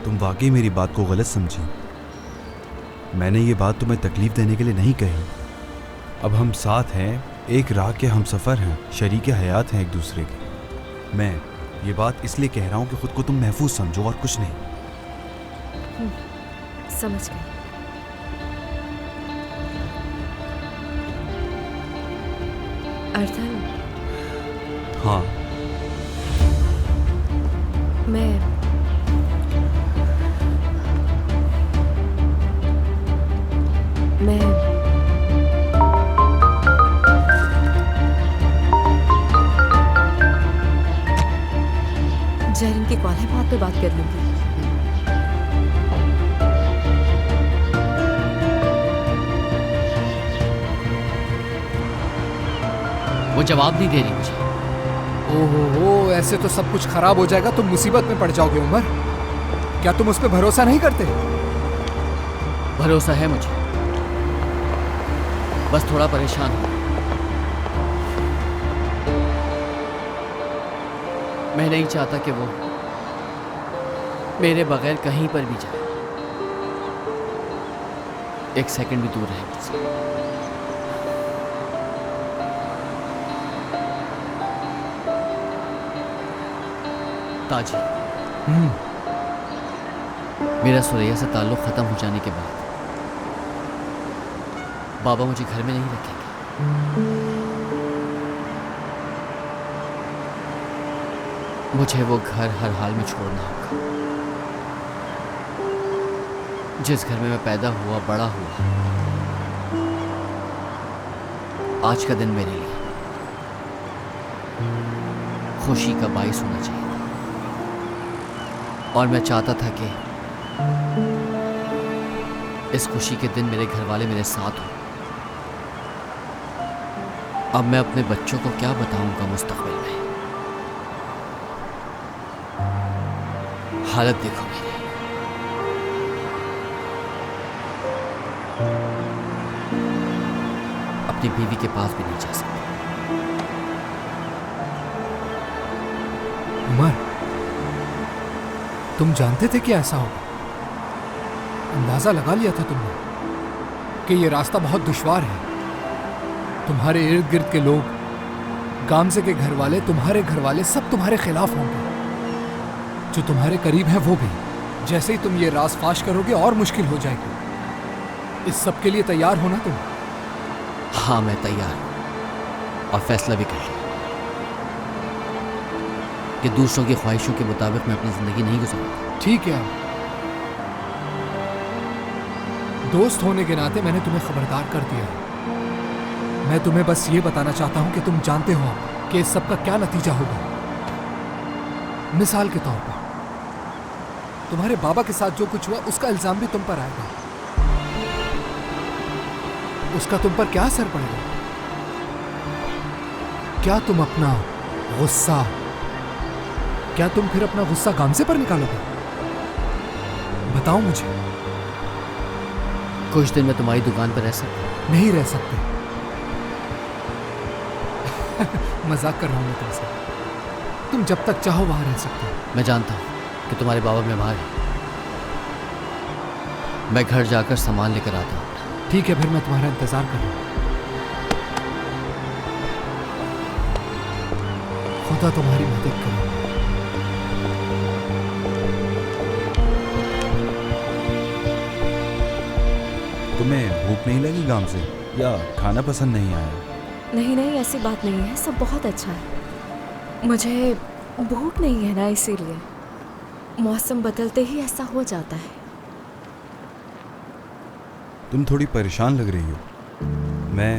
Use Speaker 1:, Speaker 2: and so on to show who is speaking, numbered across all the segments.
Speaker 1: तुम वाकई मेरी बात को गलत समझी। मैंने ये बात तुम्हें तकलीफ देने के लिए नहीं कही। अब हम साथ हैं, एक राह के हम सफ़र हैं, शरीके हयात हैं एक दूसरे के। मैं ये बात इसलिए कह रहा हूँ कि खुद को तुम महफूज समझो और कुछ नहीं।
Speaker 2: समझ गई। अर्थन।
Speaker 1: हाँ।
Speaker 2: मैं जहरीन की कॉल है, बात पे बात कर लूंगी।
Speaker 3: वो जवाब नहीं दे रही मुझे।
Speaker 4: ओहो, ऐसे तो सब कुछ खराब हो जाएगा, तुम मुसीबत में पड़ जाओगे उमर। क्या तुम उस पर भरोसा नहीं करते?
Speaker 3: भरोसा है मुझे, बस थोड़ा परेशान हूं। मैं नहीं चाहता कि वो मेरे बगैर कहीं पर भी जाए, एक सेकंड भी दूर रहे मुझसे। ताजी, मेरा सुरैया से ताल्लुक खत्म हो जाने के बाद बाबा मुझे घर में नहीं रखेंगे। मुझे वो घर हर हाल में छोड़ना होगा। जिस घर में मैं पैदा हुआ, बड़ा हुआ, आज का दिन मेरे लिए खुशी का बाइस होना चाहिए। और मैं चाहता था कि इस खुशी के दिन मेरे घर वाले मेरे साथ हों। अब मैं अपने बच्चों को क्या बताऊंगा मुस्तकबिल में? हालत देखो मेरी। अपनी बीवी के पास भी नहीं जा सकता।
Speaker 4: उमर, तुम जानते थे कि ऐसा होगा? अंदाजा लगा लिया था तुमने कि ये रास्ता बहुत दुश्वार है। तुम्हारे इर्द गिर्द के लोग, गामजे के घर वाले, तुम्हारे घर वाले, सब तुम्हारे खिलाफ होंगे। जो तुम्हारे करीब है वो भी। जैसे ही तुम ये राज फाश करोगे और मुश्किल हो जाएगी। इस सब के लिए तैयार हो ना तुम?
Speaker 3: हाँ, मैं तैयार हूं और फैसला भी कर लिया कि दूसरों की ख्वाहिशों के मुताबिक मैं अपनी जिंदगी नहीं गुजारूंगा।
Speaker 4: ठीक है, दोस्त होने के नाते मैंने तुम्हें खबरदार कर दिया। मैं तुम्हें बस ये बताना चाहता हूं कि तुम जानते हो कि इस सब का क्या नतीजा होगा। मिसाल के तौर पर तुम्हारे बाबा के साथ जो कुछ हुआ उसका इल्जाम भी तुम पर आएगा। उसका तुम पर क्या असर पड़ेगा? क्या तुम अपना गुस्सा फिर अपना गुस्सा गामजे पर निकालोगे? बताओ मुझे।
Speaker 3: कुछ दिन मैं तुम्हारी दुकान पर रह सकता?
Speaker 4: नहीं रह सकते। मजाक कर रहा हूं मैं तुमसे। तुम जब तक चाहो वहां रह सकते हो।
Speaker 3: मैं जानता हूं कि तुम्हारे बाबा बीमार हैं। मैं घर जाकर सामान लेकर आता हूं।
Speaker 4: ठीक है, फिर मैं तुम्हारा इंतजार कर रहा हूं। खुदा तुम्हारी मदद करे।
Speaker 1: तुम्हें भूख नहीं लगी गामजे, या खाना पसंद नहीं आया?
Speaker 2: नहीं नहीं, ऐसी बात नहीं है, सब बहुत अच्छा है। मुझे भूख नहीं है ना, इसीलिए। मौसम बदलते ही ऐसा हो जाता है।
Speaker 1: तुम थोड़ी परेशान लग रही हो। मैं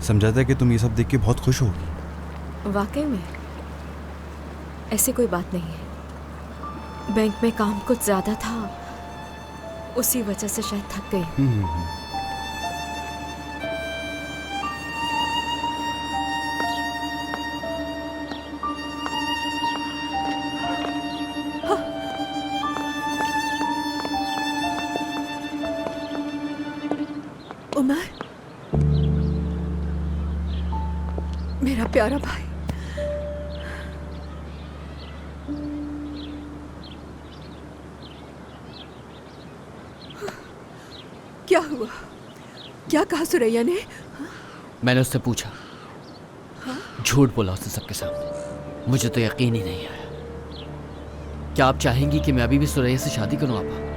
Speaker 1: समझा था कि तुम ये सब देख के बहुत खुश होगी।
Speaker 2: वाकई में ऐसी कोई बात नहीं है। बैंक में काम कुछ ज्यादा था, उसी वजह से शायद थक गई। उमर, मेरा प्यारा भाई।
Speaker 5: क्या हुआ? क्या कहा सुरैया ने?
Speaker 3: मैंने उससे पूछा, झूठ बोला उसने सबके सामने। मुझे तो यकीन ही नहीं आया। क्या आप चाहेंगी कि मैं अभी भी सुरैया से शादी करूं आपा?